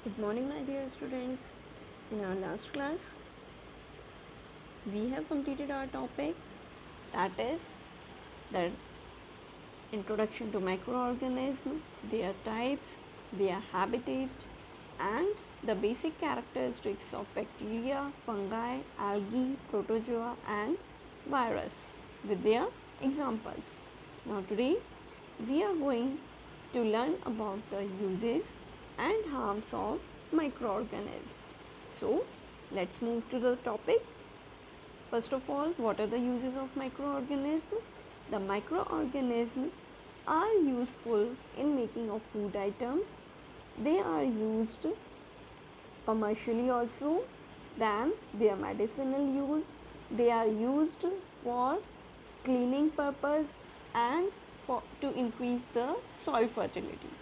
Good morning, my dear students. In our last class, we have completed our topic, that is the introduction to microorganisms, their types, their habitat, and the basic characteristics of bacteria, fungi, algae, protozoa, and virus with their examples. Now, today we are going to learn about the uses and harms of microorganisms. So, let's move to the topic. First of all, what are the uses of microorganisms? The microorganisms are useful in making of food items. They are used commercially also. Then their medicinal use. They are used for cleaning purpose and to increase the soil fertility.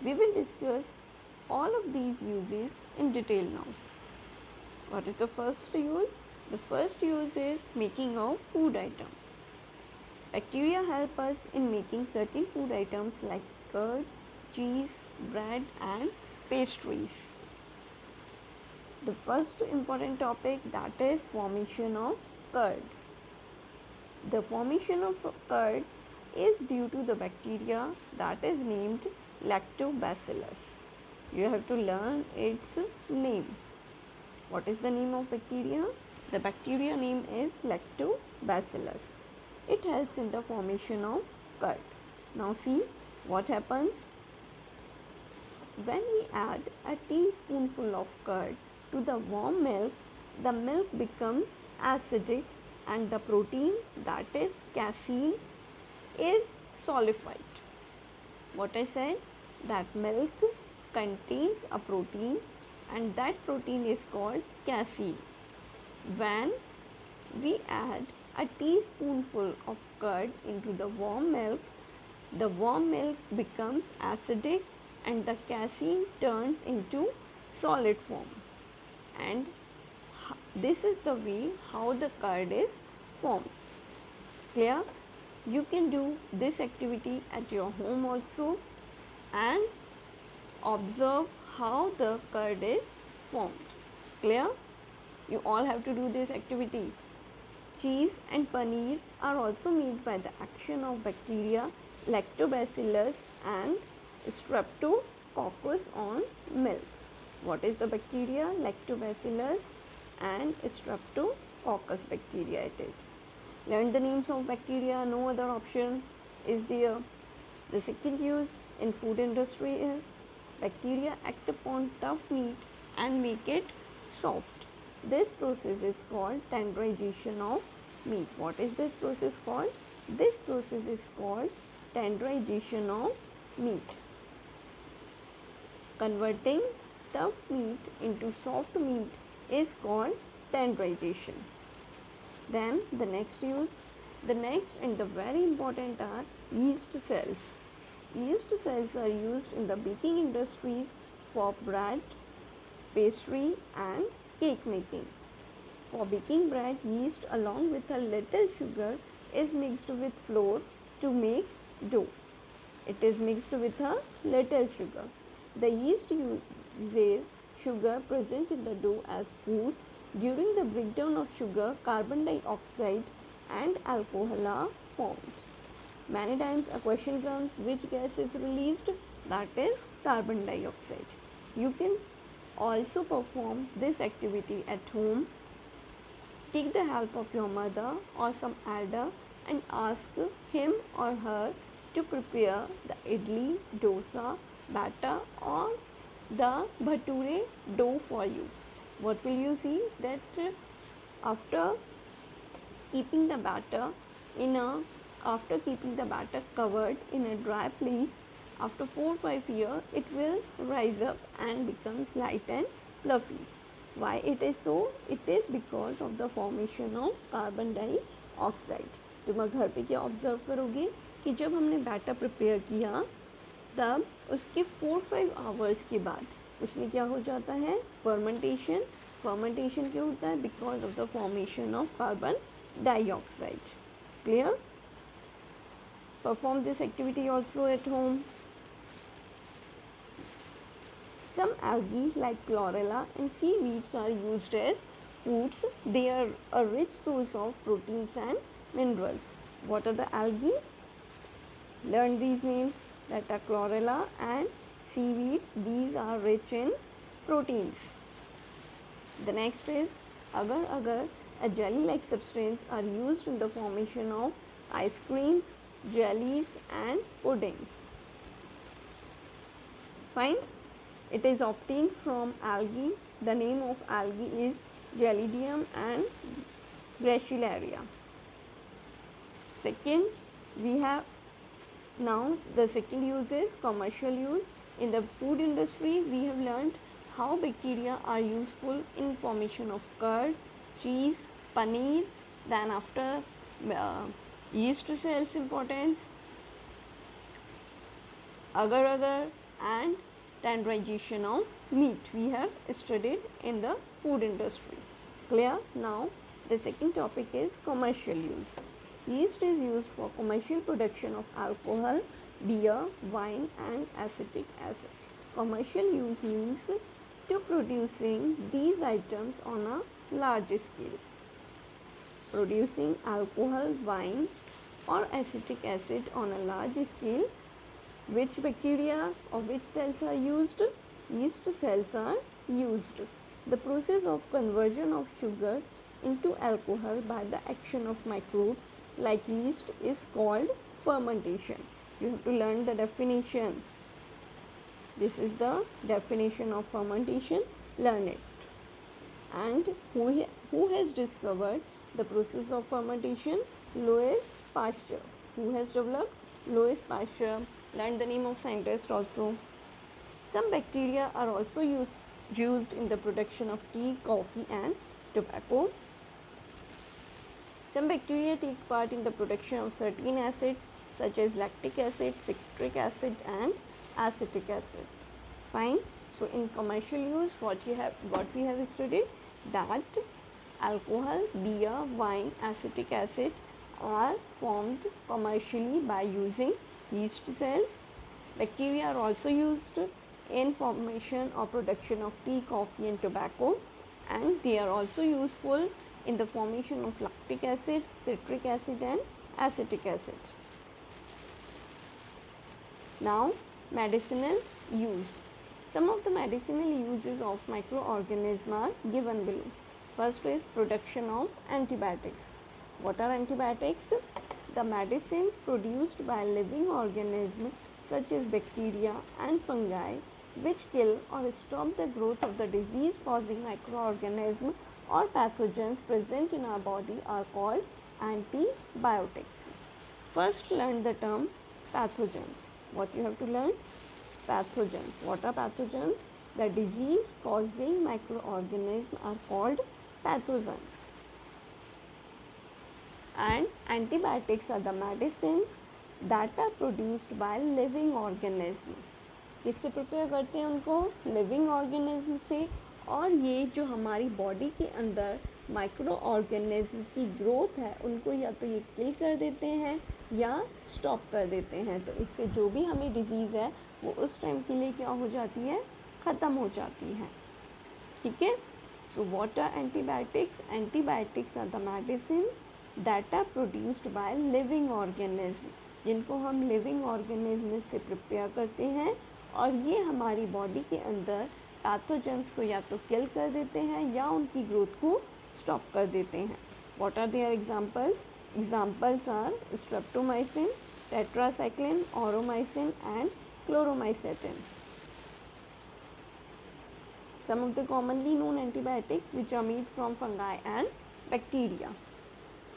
We will discuss all of these uses in detail now. What is the first use? The first use is making of food items. Bacteria help us in making certain food items like curd, cheese, bread and pastries. The first important topic, that is formation of curd. The formation of curd is due to the bacteria that is named Lactobacillus. You have to learn its name. What is the name of bacteria? The bacteria name is Lactobacillus. It helps in the formation of curd. Now see what happens when we add a teaspoonful of curd to the warm milk. The milk becomes acidic and the protein, that is casein, is solidified. What I said, that milk contains a protein and that protein is called casein. When we add a teaspoonful of curd into the warm milk becomes acidic and the casein turns into solid form. And this is the way how the curd is formed. Clear? You can do this activity at your home also and observe how the curd is formed. Clear? You all have to do this activity. Cheese and paneer are also made by the action of bacteria Lactobacillus and Streptococcus on milk. What is the bacteria? Lactobacillus and Streptococcus bacteria it is. Learn the names of bacteria, no other option is there. The second use in food industry is bacteria act upon tough meat and make it soft. This process is called tenderization of meat. What is this process called? This process is called tenderization of meat. Converting tough meat into soft meat is called tenderization. Then the next use, the next and the very important are yeast cells. Yeast cells are used in the baking industries for bread, pastry and cake making. For baking bread, yeast along with a little sugar is mixed with flour to make dough. It is mixed with a little sugar. The yeast uses sugar present in the dough as food. During the breakdown of sugar, carbon dioxide and alcohol are formed. Many times a question comes, which gas is released? That is carbon dioxide. You can also perform this activity at home. Take the help of your mother or some elder and ask him or her to prepare the idli, dosa, batter or the bhature dough for you. What will you see? That after keeping the batter covered in a dry place, after 4-5 years it will rise up and becomes light and fluffy. Why it is so? It is because of the formation of carbon dioxide. तुम घर पे क्या observe करोगे कि जब हमने batter prepare किया तब उसके 4-5 आवर्स के बाद उसमें क्या हो जाता है? फर्मेंटेशन. फर्मेंटेशन क्यों होता है? Because of the formation of carbon dioxide. Clear? Perform this activity also at home. Some algae like chlorella and seaweeds are used as foods. They are a rich source of proteins and minerals. What are the algae? Learn these names, that are chlorella and seaweeds. These are rich in proteins. The next is agar agar. A jelly-like substance are used in the formation of ice creams, jellies and puddings. Fine. It is obtained from algae. The name of algae is Gelidium and Gracilaria. Second, we have now the second use is commercial use. In the food industry, we have learned how bacteria are useful in formation of curd, cheese, paneer. Then after yeast cells importance, agar agar and standardization of meat we have studied in the food industry. Clear? Now the second topic is commercial use. Yeast is used for commercial production of alcohol, beer, wine and acetic acid. Commercial use means to producing these items on a large scale. Producing alcohol, wine or acetic acid on a large scale. Which bacteria or which cells are used? Yeast cells are used. The process of conversion of sugar into alcohol by the action of microbes like yeast is called fermentation. You have to learn the definition. This is the definition of fermentation. Learn it. And who has discovered the process of fermentation? Louis Pasteur. Who has developed? Louis Pasteur. Learn the name of scientist also. Some bacteria are also used in the production of tea, coffee and tobacco. Some bacteria take part in the production of certain acids such as lactic acid, citric acid and acetic acid. Fine. So in commercial use, what we have studied, that alcohol, beer, wine, acetic acid are formed commercially by using yeast cells. Bacteria are also used in formation or production of tea, coffee and tobacco, and they are also useful in the formation of lactic acid, citric acid and acetic acid. Now medicinal use. Some of the medicinal uses of microorganisms are given below. First is production of antibiotics. What are antibiotics? The medicines produced by living organisms such as bacteria and fungi which kill or stop the growth of the disease causing microorganisms or pathogens present in our body are called antibiotics. First, learn the term pathogens. What you have to learn? Pathogens. What are pathogens? The disease causing microorganisms are called pathogens. And antibiotics are the medicines that are produced by living organisms. किससे prepare करते हैं उनको? Living organism से. और ये जो हमारी body के अंदर माइक्रो ऑर्गेनिज्म की ग्रोथ है उनको या तो ये किल कर देते हैं या स्टॉप कर देते हैं. तो इससे जो भी हमें डिजीज़ है वो उस टाइम के लिए क्या हो जाती है? ख़त्म हो जाती है. ठीक है. So what are antibiotics? Antibiotics are the medicine that are produced by living organism, जिनको हम लिविंग ऑर्गेनिज्म से प्रिपेयर करते हैं और ये हमारी बॉडी के अंदर पैथोजेंस को या तो किल कर देते हैं या उनकी ग्रोथ को स्टॉप कर देते हैं. What are their examples? Examples are streptomycin, tetracycline, aureomycin and chloromycetin. Some of the commonly known antibiotics which are made from fungi and bacteria.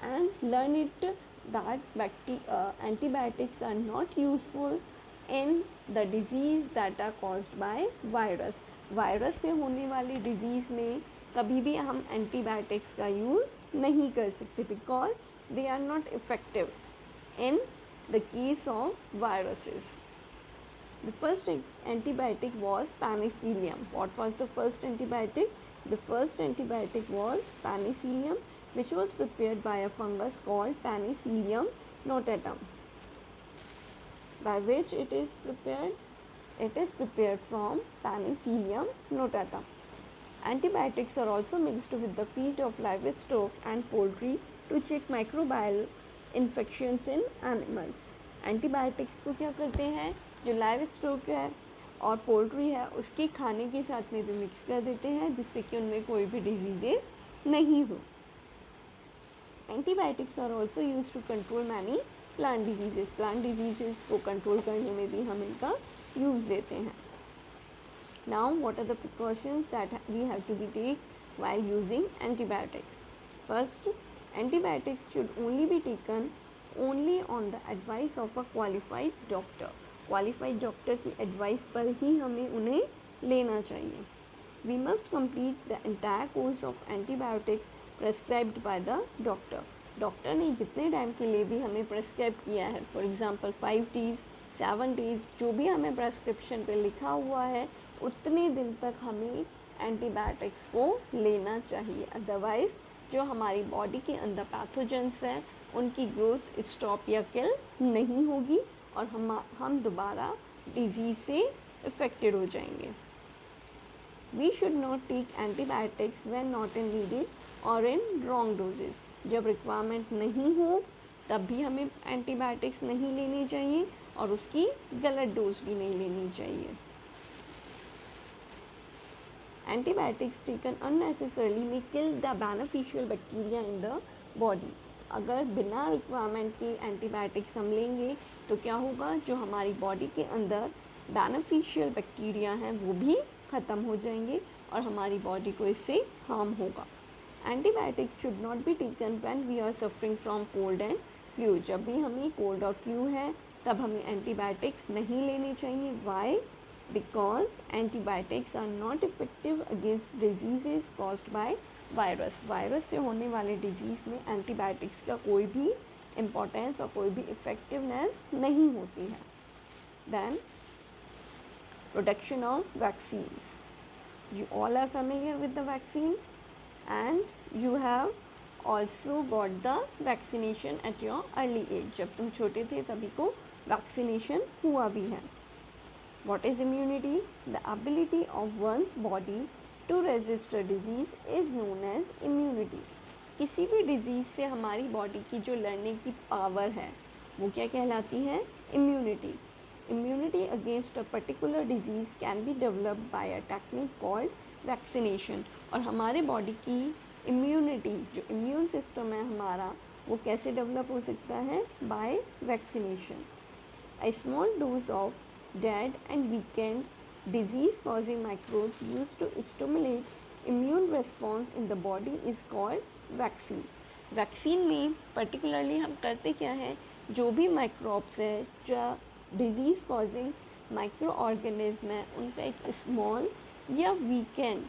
And learn it that antibiotics are not useful in the disease that are caused by virus. Virus से होने वाली disease में कभी भी हम antibiotics का use नहीं कर सकते because they are not effective in the case of viruses. The first antibiotic was penicillium. What was the first antibiotic? The first antibiotic was penicillium, which was prepared by a fungus called Penicillium notatum. By which it is prepared? It is prepared from Penicillium notatum. Antibiotics are also mixed with the feed of livestock and poultry to check microbial infections in animals. Antibiotics को क्या करते हैं, जो live stock है और poultry है उसके खाने के साथ में भी मिक्स कर देते हैं जिससे कि उनमें कोई भी डिजीजेज नहीं हो. Antibiotics are also use to control many plant diseases. Plant diseases को कंट्रोल करने में भी हम इनका यूज देते हैं. Now what are the precautions that we have to be take while using antibiotics? First, antibiotics should only be taken only on the advice of a qualified doctor. Qualified doctor की advice पर ही हमें उन्हें लेना चाहिए. We must complete the entire course of antibiotics prescribed by the doctor. Doctor ने जितने time के लिए भी हमें प्रेस्क्राइब किया है, फॉर एग्जांपल 5 days 7 days जो भी हमें प्रेस्क्रिप्शन पे लिखा हुआ है उतने दिन तक हमें एंटीबायोटिक्स को लेना चाहिए. अदरवाइज जो हमारी बॉडी के अंदर पैथोजेंस हैं उनकी ग्रोथ स्टॉप या किल नहीं होगी और हम दोबारा डिजीज़ से इफ़ेक्टेड हो जाएंगे. We should not take antibiotics when not in needed और इन रॉन्ग डोजेज. जब रिक्वायरमेंट नहीं हो तब भी हमें एंटीबायोटिक्स नहीं लेनी चाहिए और उसकी गलत डोज भी नहीं लेनी चाहिए. Antibiotics taken unnecessarily may kill the beneficial bacteria in the body. अगर बिना रिक्वायरमेंट के एंटीबायोटिक्स हम लेंगे तो क्या होगा, जो हमारी बॉडी के अंदर बेनिफिशियल बैक्टीरिया हैं वो भी ख़त्म हो जाएंगे और हमारी बॉडी को इससे हार्म होगा. Antibiotics should not be taken when we are suffering from cold and flu. जब भी हमें कोल्ड और फ्लू है तब हमें एंटीबायोटिक्स नहीं लेनी चाहिए. Y? Because antibiotics are not effective against diseases caused by virus. Virus से होने वाले डिजीज़ में एंटीबायोटिक्स का कोई भी इम्पोर्टेंस और कोई भी इफेक्टिवनेस नहीं होती है. Then protection of vaccines. You all are familiar with the vaccine and you have also got the vaccination at your early age. जब तुम छोटे थे तभी को वैक्सीनेशन हुआ भी है. What is immunity? The ability of one's body to resist a disease is known as immunity. किसी भी डिजीज़ से हमारी बॉडी की जो लड़ने की पावर है वो क्या कहलाती है? Immunity. Immunity against a particular disease can be developed by a technique called vaccination. और हमारे बॉडी की इम्यूनिटी, जो इम्यून सिस्टम है हमारा, वो कैसे डेवलप हो सकता है? By vaccination. A small dose of dead and weakened disease causing microbes used to stimulate immune response in the body is called vaccine. Vaccine में पर्टिकुलरली हम करते क्या है, जो भी माइक्रोब्स है, जो डिजीज़ कॉजिंग माइक्रो ऑर्गेनिज्म है, उनका एक स्मॉल या वीकेंड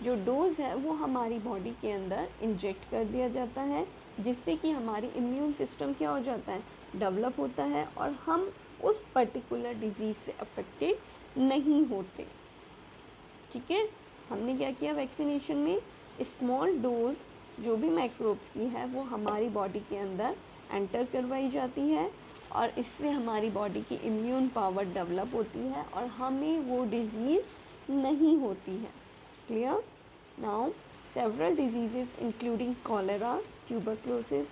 जो डोज है वो हमारी बॉडी के अंदर इंजेक्ट कर दिया जाता है जिससे कि हमारी इम्यून सिस्टम क्या हो जाता है? डेवलप होता है और हम उस पर्टिकुलर डिजीज़ से अफेक्टेड नहीं होते. ठीक है, हमने क्या किया वैक्सीनेशन में? स्मॉल डोज जो भी माइक्रोब्स की है वो हमारी बॉडी के अंदर एंटर करवाई जाती है और इससे हमारी बॉडी की इम्यून पावर डेवलप होती है और हमें वो डिजीज़ नहीं होती है. Clear? Now several diseases including cholera, tuberculosis,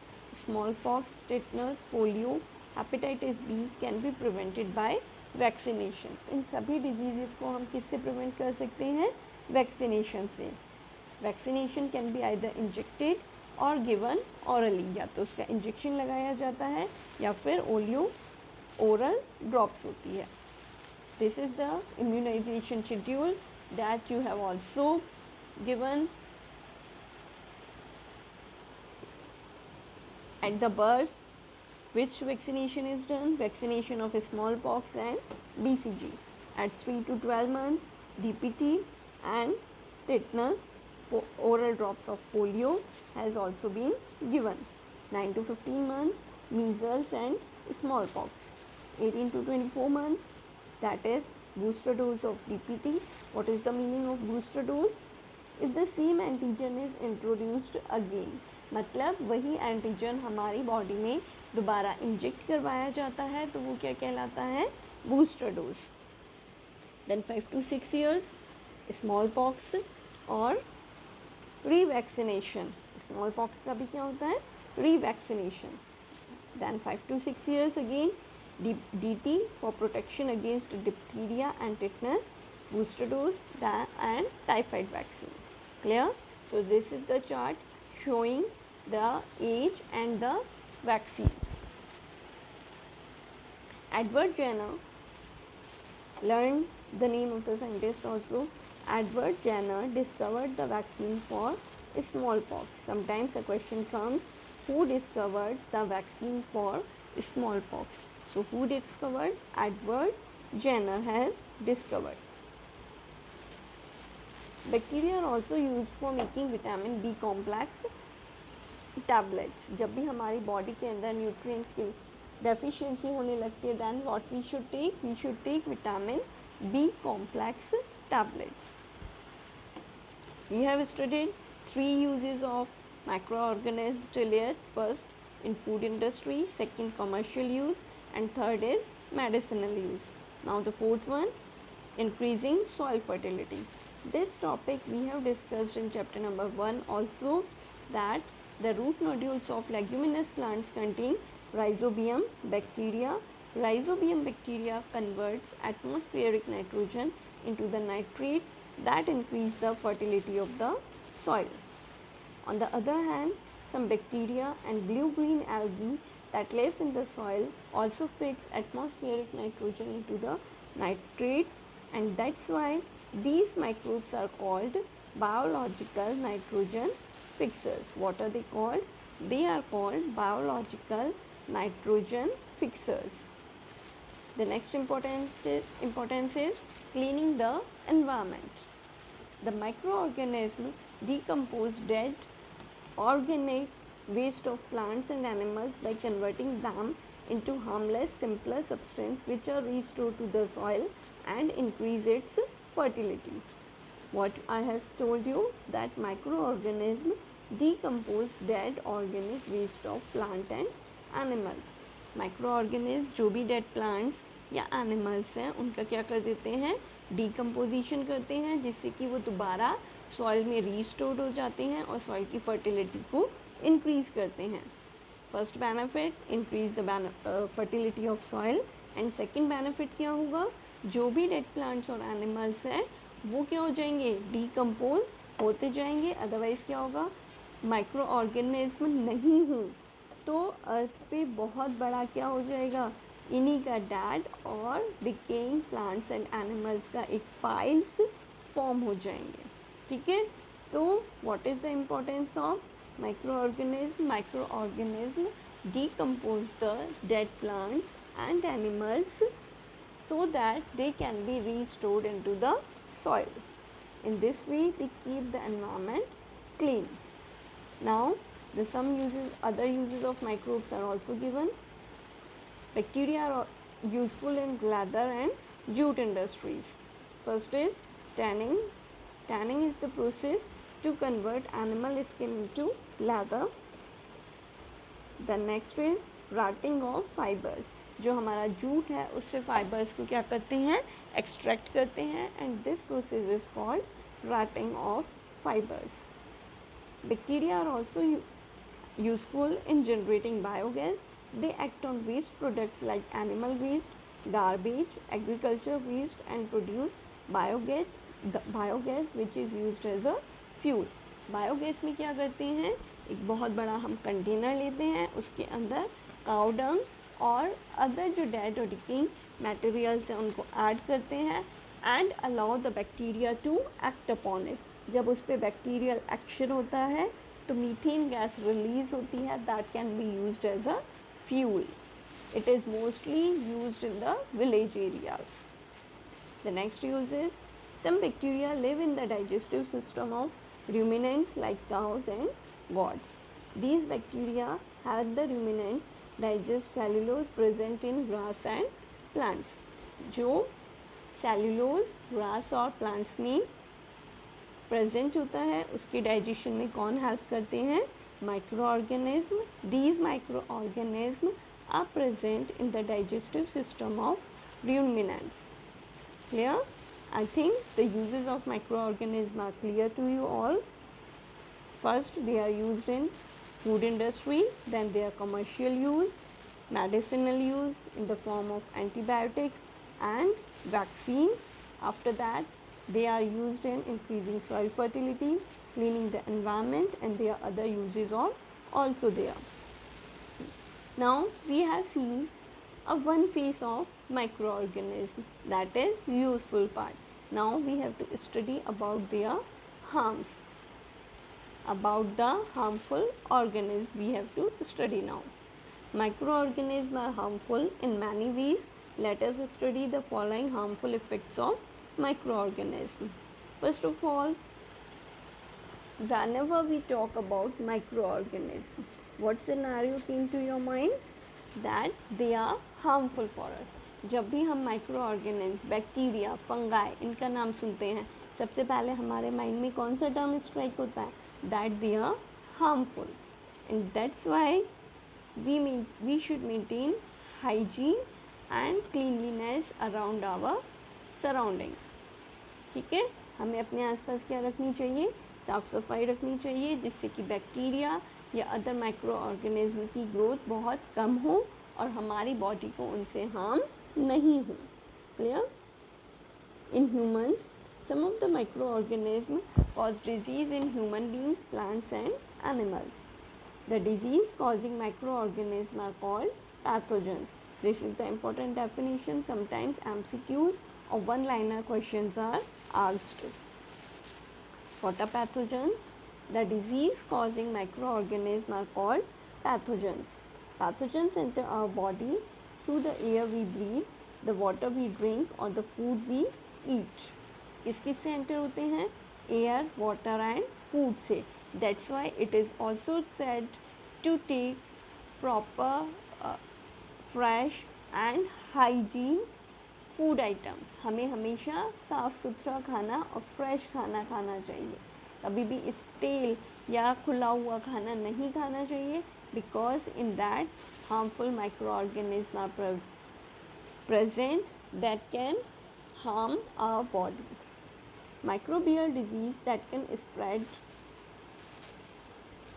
smallpox, tetanus, polio, hepatitis B can be prevented by vaccination. इन सभी डिजीज़ को हम किससे प्रिवेंट कर सकते हैं? वैक्सीनेशन से. Vaccination can be either injected और गिवन ऑरली. या तो उसका इंजेक्शन लगाया जाता है या फिर ओरल ड्रॉप्स होती है. This is the immunization schedule that you have also given at the birth. Which vaccination is done? Vaccination of smallpox and BCG. At 3 to 12 months, DPT and tetanus, oral drops of polio has also been given. 9 to 15 months, measles and smallpox. 18 to 24 months, that is booster dose of DPT. What is the meaning of booster dose? If the same antigen is introduced again, मतलब वही antigen हमारी body में दोबारा inject करवाया जाता है तो वो क्या कहलाता है? Booster dose. Then 5 to 6 years, smallpox और revaccination. Smallpox का भी क्या होता है? Revaccination. Then 5 to 6 years again, DT for protection against diphtheria and tetanus, booster dose and typhoid vaccine. Clear? So this is the chart showing the age and the vaccine. Edward Jenner, learn the name of the scientist also. Edward Jenner discovered the vaccine for smallpox. Sometimes the question comes, who discovered the vaccine for smallpox? So who discovered? Edward Jenner has discovered. Bacteria are also used for making vitamin B complex tablets. जब भी हमारी body के अंदर nutrients की deficiency होने लगती है, then what we should take? We should take vitamin B complex tablets. We have studied 3 uses of microorganisms till yet. First, in food industry, second, commercial use, and third is medicinal use. Now the fourth one, increasing soil fertility. This topic we have discussed in chapter number 1 also, that the root nodules of leguminous plants contain rhizobium bacteria. Rhizobium bacteria converts atmospheric nitrogen into the nitrates that increase the fertility of the soil. On the other hand, some bacteria and blue-green algae that live in the soil also fix atmospheric nitrogen into the nitrates, and that's why these microbes are called biological nitrogen fixers. What are they called? They are called biological nitrogen fixers. The next importance is cleaning the environment. The microorganisms decompose dead organic waste of plants and animals by converting them into harmless, simpler substances which are restored to the soil and increase its fertility. What I have told you, that microorganisms decompose dead organic waste of plant and animals. Microorganisms जो भी dead plants या animals हैं उनका क्या कर देते हैं? Decomposition करते हैं, जिससे कि वो दोबारा सॉइल में रीस्टोर्ड हो जाते हैं और सॉइल की फर्टिलिटी को इंक्रीज करते हैं. First benefit, increase the fertility of soil. And second benefit क्या होगा? जो भी डेड प्लांट्स और एनिमल्स हैं वो क्या हो जाएंगे? डिकम्पोज होते जाएंगे. अदरवाइज क्या होगा? माइक्रो ऑर्गेनिज्म नहीं हूँ तो अर्थ पे बहुत बड़ा क्या हो जाएगा? इन्हीं का डेड और डिकेइंग प्लांट्स एंड एनिमल्स का एक पाइल्स फॉर्म हो जाएंगे. ठीक है. तो what is the importance of microorganism? Microorganism decompose the dead plants and animals so that they can be restored into the soil. In this way they keep the environment clean. Now the some uses, other uses of microbes are also given. Bacteria are useful in leather and jute industries. First is tanning. Tanning is the process to convert animal skin into leather. The next is rotting of fibers. जो हमारा jute है उससे fibres को क्या करते हैं? Extract करते हैं. And this process is called rotting of fibers. Bacteria are also useful in generating biogas. They act on waste products like animal waste, garbage, agriculture waste and produce biogas. Biogas which is used as a fuel. Biogas में क्या करते हैं? एक बहुत बड़ा हम container लेते हैं, उसके अंदर काउ डंग और अदर जो डेड और डिकेइंग मटेरियल्स हैं उनको ऐड करते हैं and allow the bacteria to act upon it. जब उस पर बैक्टीरियल एक्शन होता है तो मीथेन गैस रिलीज होती है, that can be used as a fuel. It is mostly used in the village areas. The next use is some bacteria live in the digestive system of ruminants like cows and goats. These bacteria help the ruminants digest cellulose present in grass and plants. जो cellulose grass और plants में present होता है उसके digestion में कौन help करते हैं? Microorganism. These microorganisms are present in the digestive system of ruminants. Clear? I think the uses of microorganisms are clear to you all. First, they are used in food industry, then their commercial use, medicinal use in the form of antibiotics and vaccines. After that, they are used in increasing soil fertility, cleaning the environment, and their other uses are also there. Now we have seen a one phase of microorganism, that is useful part. Now we have to study about their harms. About the harmful organisms we have to study now. Microorganisms are harmful in many ways. Let us study the following harmful effects of microorganisms. First of all, whenever we talk about microorganisms, what scenario came to your mind? That they are harmful for us. जब भी हम micro organism, bacteria, fungi, इनका नाम सुनते हैं, सबसे पहले हमारे माइंड में कौन सा टर्म स्ट्राइक होता है? That they are harmful, and that's why we should maintain hygiene and cleanliness around our surroundings. ठीक है, हमें अपने आसपास क्या रखनी चाहिए? साफ सफाई रखनी चाहिए, जिससे कि बैक्टीरिया या अदर माइक्रो ऑर्गेनिज्म की ग्रोथ बहुत कम हो और हमारी बॉडी को उनसे हार्म नहीं हो. Clear? In humans, some of the microorganisms cause disease in human beings, plants and animals. The disease causing microorganisms are called pathogens. This is the important definition. Sometimes MCQs or one-liner questions are asked. What are pathogens? The disease causing microorganisms are called pathogens. Pathogens enter our body through the air we breathe, the water we drink or the food we eat. किससे enter होते हैं? Air, water and food से. That's why it is also said to take proper fresh and hygiene food items. हमें हमेशा साफ़ सुथरा खाना और फ्रेश खाना खाना चाहिए. कभी भी स्टेल या खुला हुआ खाना नहीं खाना चाहिए, because in that harmful microorganism are present that can harm our body. Microbial disease that can spread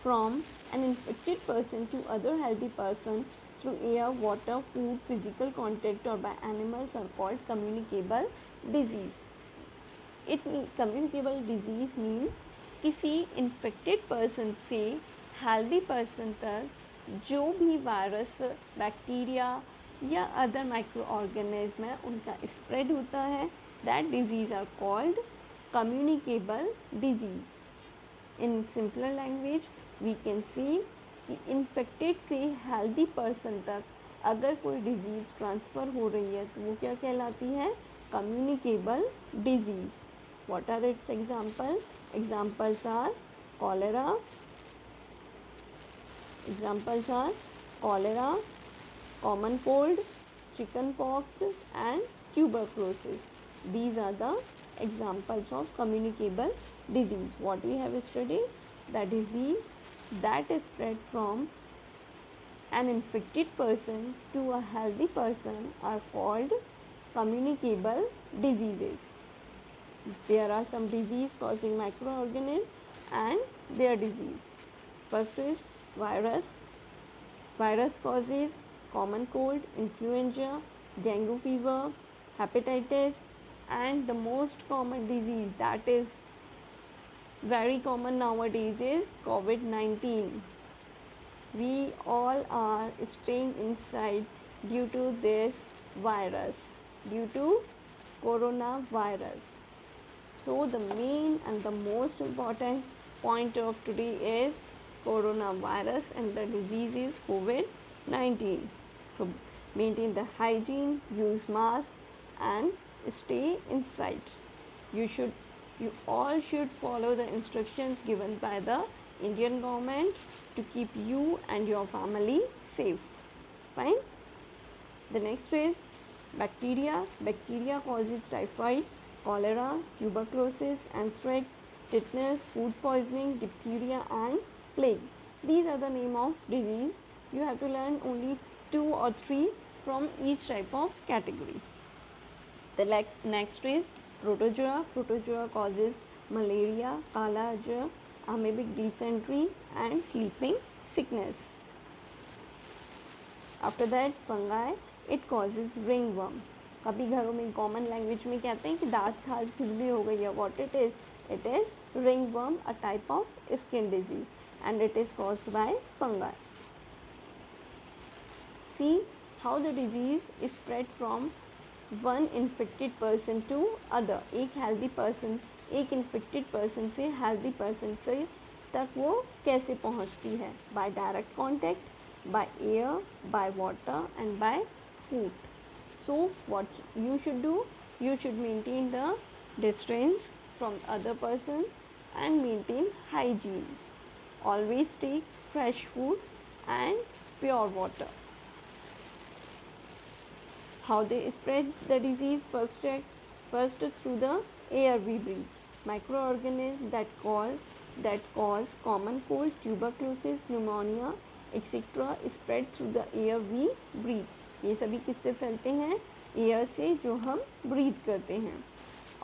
from an infected person to other healthy person through air, water, food, physical contact or by animals are called communicable disease. Communicable disease means किसी infected person से healthy person तक जो भी virus, bacteria या other microorganism है उनका spread होता है. That disease are called communicable disease. In simpler language we can see कि इन्फेक्टेड से हेल्दी पर्सन तक अगर कोई डिजीज़ ट्रांसफ़र हो रही है तो वो क्या कहलाती है? Communicable disease. What are its example? Examples are cholera, common cold, chicken pox and tuberculosis. These are the examples of communicable disease. What we have studied? The disease that is spread from an infected person to a healthy person are called communicable diseases. There are some disease causing microorganisms and their disease. First is virus. Virus causes common cold, influenza, dengue fever, hepatitis, and the most common disease that is very common nowadays is COVID-19. We all are staying inside due to this virus, due to coronavirus. So the main and the most important point of today is coronavirus and the disease is COVID-19. So maintain the hygiene, use mask and stay inside. You all should follow the instructions given by the Indian government to keep you and your family safe. Fine. The next is bacteria. Bacteria causes typhoid, cholera, tuberculosis, anthrax, tetanus, food poisoning, diphtheria and plague. These are the name of disease. You have to learn only 2 or 3 from each type of category. The next is Protozoa causes malaria, kala ajwa, amoebic dysentery and sleeping sickness. After that fungi, it causes ringworm. कभी घरों में common language में कहते हैं कि दांत खाल खुजली हो गई है. What it is ringworm, a type of skin disease, and it is caused by fungi. See how the disease is spread from one infected person to other. एक healthy person, एक infected person से healthy person से तक वो कैसे पहुँचती है? By direct contact, by air, by water and by food. So what you should do? You should maintain the distance from other person and maintain hygiene. Always take fresh food and pure water. How they spread the disease? First through the air we breathe. Microorganisms that cause common cold, tuberculosis, pneumonia, etc. spread through the air we breathe. ये सभी किससे फैलते हैं? Air से जो हम breathe करते हैं.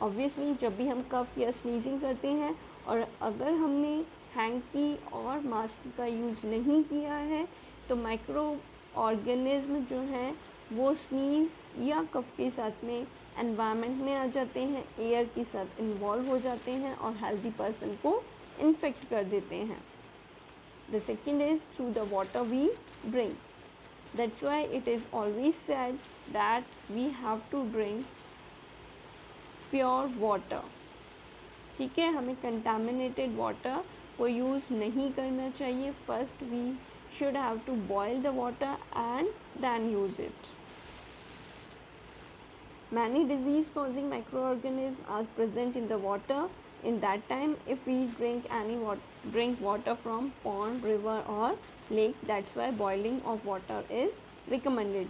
ऑब्वियसली जब भी हम कफ या स्नीजिंग करते हैं और अगर हमने हैंकी और मास्क का यूज़ नहीं किया है तो माइक्रो ऑर्गेनिज्म जो हैं वो स्नीज या कफ के साथ में एनवायरनमेंट में आ जाते हैं, एयर के साथ इन्वॉल्व हो जाते हैं और हेल्दी पर्सन को इन्फेक्ट कर देते हैं. The second is through the water we drink. That's why it is always said that we have to drink pure water. ठीक है, हमें contaminated water को यूज़ नहीं करना चाहिए. First we should have to boil the water and then use it. Many disease causing microorganisms are present in the water. In that time, if we drink water from pond, river or lake, that's why boiling of water is recommended.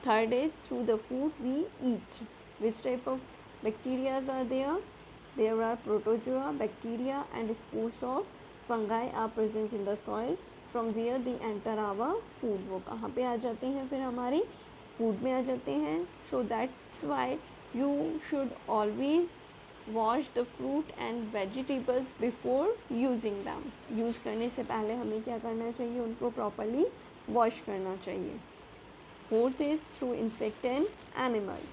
Third is through the food we eat. Which type of bacteria are there? There are protozoa, bacteria and spores of fungi are present in the soil. From where they enter our food. वो कहाँ पे आ जाते हैं? फिर हमारे food में आ जाते हैं. So that's why you should always wash the fruit and vegetables before using them. Use करने से पहले हमें क्या करना चाहिए? उनको प्रॉपरली वॉश करना चाहिए. Fourth is through insect and animals.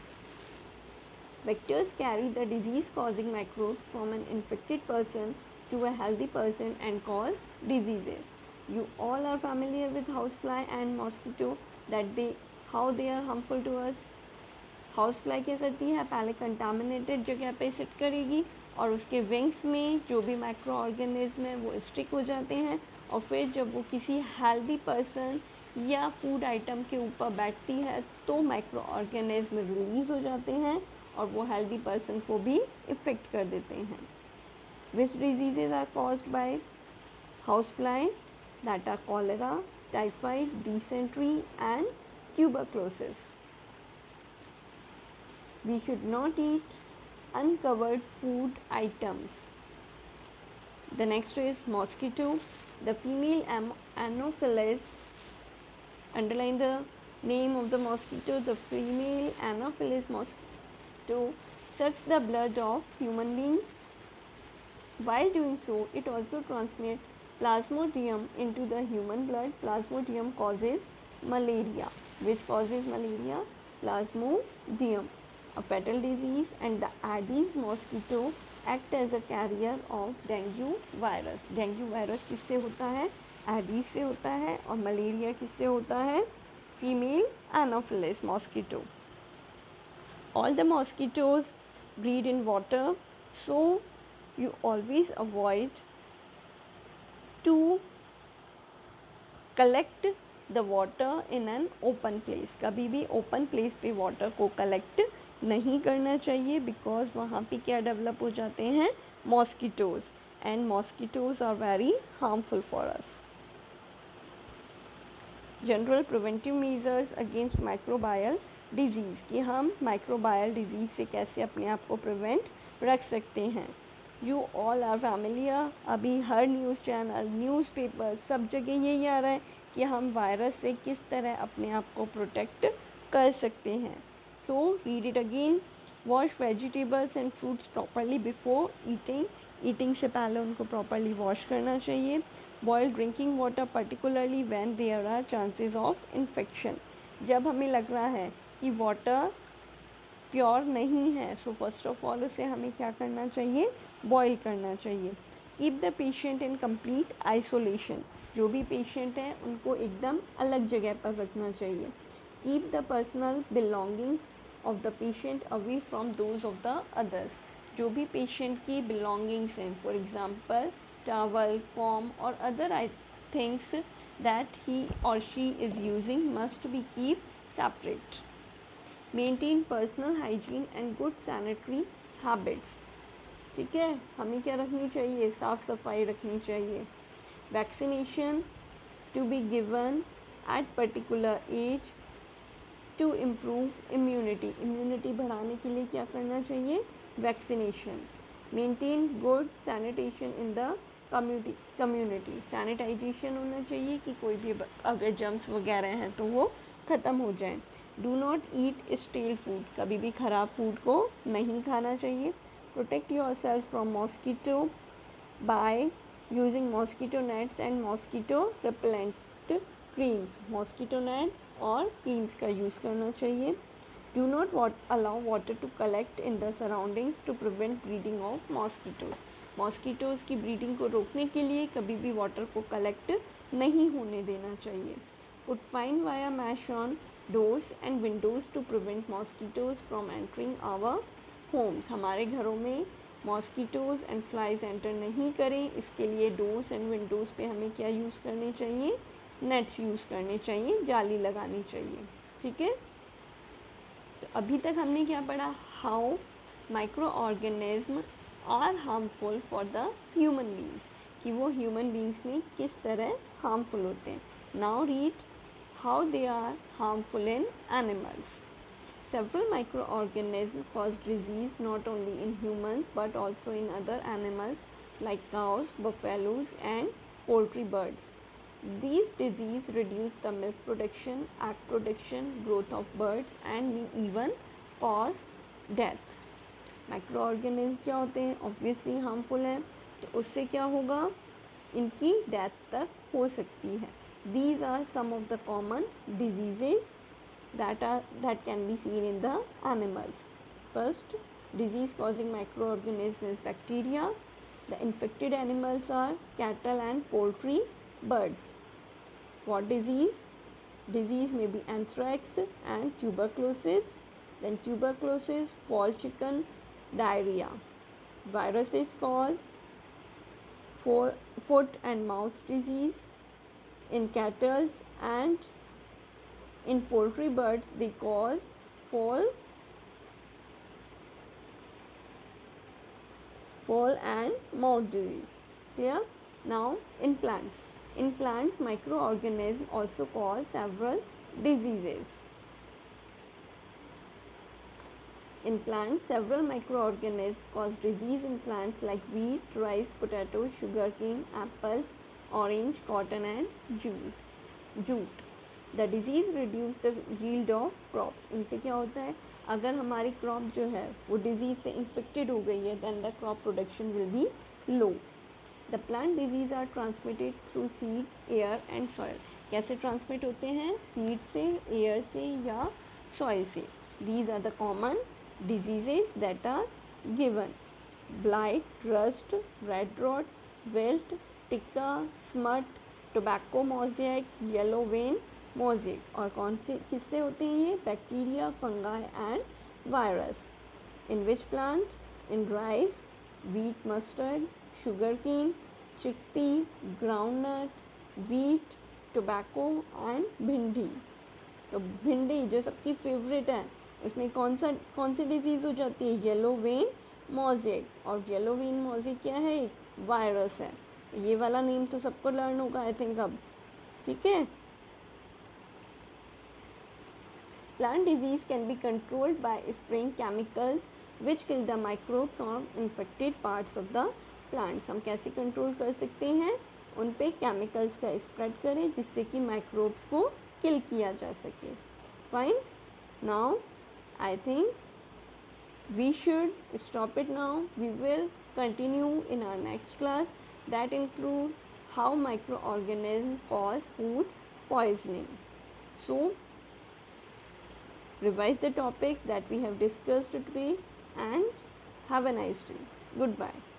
Vectors carry the disease causing microbes from an infected person to a healthy person and cause diseases. You all are familiar with housefly and mosquito that how they are harmful to us. Housefly क्या करती है? पहले contaminated जगह पे seat करेगी और उसके wings में जो भी माइक्रो ऑर्गेनिज्म है वो स्टिक हो जाते हैं और फिर जब वो किसी हेल्दी पर्सन या फूड आइटम के ऊपर बैठती है तो माइक्रो ऑर्गेनिज्म रिलीज हो जाते हैं और वो हेल्दी पर्सन को भी इफ़ेक्ट कर देते हैं. Which diseases are caused by housefly? That are cholera, typhoid, dysentery and tuberculosis. We should not eat uncovered food items. The next is mosquito. The female Anopheles, underline the name of the mosquito. The female Anopheles mosquito sucks the blood of human beings. While doing so, it also transmits Plasmodium into the human blood. Plasmodium causes malaria. Which causes malaria? Plasmodium, a fatal disease, and the Aedes mosquito act as a carrier of dengue virus. Dengue virus किससे होता है? Aedes से होता है. और malaria किससे होता है? Female Anopheles mosquito. All the mosquitoes breed in water, so you always avoid to collect the water in an open place. कभी भी open place पे water को collect नहीं करना चाहिए बिकॉज वहाँ पे क्या डेवलप हो जाते हैं? Mosquitoes, and mosquitoes are very harmful for us. General preventive measures against microbial diseases, कि हम माइक्रोबायल डिजीज़ से कैसे अपने आप को प्रिवेंट रख सकते हैं. You all are familiar. अभी हर न्यूज़ चैनल, न्यूज़पेपर, सब जगह यही आ रहा है कि हम वायरस से किस तरह अपने आप को प्रोटेक्ट कर सकते हैं. So read it again. Wash vegetables and fruits properly before eating से पहले उनको प्रॉपरली वॉश करना चाहिए. Boil drinking water particularly when there are chances of infection. जब हमें लग रहा है कि वाटर प्योर नहीं है, सो फर्स्ट ऑफ ऑल उसे हमें क्या करना चाहिए, बॉयल करना चाहिए. Keep the patient in complete isolation. जो भी पेशेंट है उनको एकदम अलग जगह पर रखना चाहिए. Keep the personal belongings of the patient away from those of the others. जो भी पेशेंट की बिलोंगिंग्स हैं, फॉर एग्जांपल टॉवल, कॉम और अदर थिंग्स दैट ही और she is using must be keep separate. Maintain personal hygiene and good sanitary habits. ठीक है, हमें क्या रखनी चाहिए, साफ़ सफाई रखनी चाहिए. Vaccination to be given at particular age to improve immunity. Immunity बढ़ाने के लिए क्या करना चाहिए, vaccination. Maintain good sanitation in the community. Sanitization होना चाहिए कि कोई भी अगर जर्म्स वगैरह हैं तो वो ख़त्म हो जाए. Do not eat stale food. कभी भी ख़राब फूड को नहीं खाना चाहिए. Protect yourself from mosquito by using mosquito nets and mosquito repellent creams. Mosquito net और क्रीम्स का यूज़ करना चाहिए. Do not allow water to collect in the surroundings to prevent breeding of mosquitoes. Mosquitoes की breeding को रोकने के लिए कभी भी वाटर को कलेक्ट नहीं होने देना चाहिए. Put fine wire mesh on doors and windows to prevent mosquitoes from entering our homes. हमारे घरों में मॉस्किटोज़ एंड फ्लाइज एंटर नहीं करें, इसके लिए डोर्स एंड विंडोज़ पे हमें क्या यूज़ करने चाहिए, नेट्स यूज़ करने चाहिए, जाली लगानी चाहिए. ठीक है, तो अभी तक हमने क्या पढ़ा, how microorganism are harmful for the human beings, कि वो ह्यूमन बींग्स में किस तरह हार्मफुल होते हैं. Now read how they are harmful in animals. Several microorganisms cause disease not only in humans but also in other animals like cows, buffaloes and poultry birds. These diseases reduce the milk production, egg production, growth of birds and may even cause death. Microorganisms क्या होते हैं, obviously harmful हैं, तो उससे क्या होगा, इनकी death तक हो सकती है. These are some of the common diseases that can be seen in the animals. First, disease causing microorganism is bacteria. The infected animals are cattle and poultry, birds. What disease? Disease may be anthrax and tuberculosis. Then tuberculosis, fall chicken, diarrhea. Viruses cause foot and mouth disease. In cattle and in poultry birds they cause fall and mouth disease. Clear? Now in plants microorganisms also cause several diseases. In plants, several microorganisms cause disease in plants like wheat, rice, potato, sugarcane, apples, orange, cotton and jute. The disease reduce the yield of crops. इनसे क्या होता है, अगर हमारी crop जो है वो disease से इन्फेक्टेड हो गई है, then the crop production will be low. The plant disease are transmitted through seed, air and soil. कैसे ट्रांसमिट होते हैं, सीड से, एयर से या सॉइल से. These are the common diseases that are given. Blight, rust, red rot, wilt, tikka, smut, tobacco mosaic, yellow vein mosaic. और कौन से किससे होते हैं ये, bacteria, fungi and virus. In which plant, in rice, wheat, mustard, sugarcane, chickpea, groundnut, wheat, tobacco and bhindi. तो भिंडी जो सबकी फेवरेट है, उसमें कौन सी डिजीज़ हो जाती है, येलो वेन मोज़ेक. और येलो वेन मोज़ेक क्या है, एक वायरस है. ये वाला नेम तो सबको लर्न होगा आई थिंक अब. ठीक है, plant disease can be controlled by spraying chemicals which kill the microbes on infected parts of the plants. हम कैसे कंट्रोल कर सकते हैं, उन पे केमिकल्स का स्प्रेड करें जिससे कि माइक्रोब्स को किल किया जा सके. Fine. Now I think we should stop it now. We will continue in our next class, that include how microorganisms cause food poisoning. So revise the topics that we have discussed today and have a nice day. Goodbye.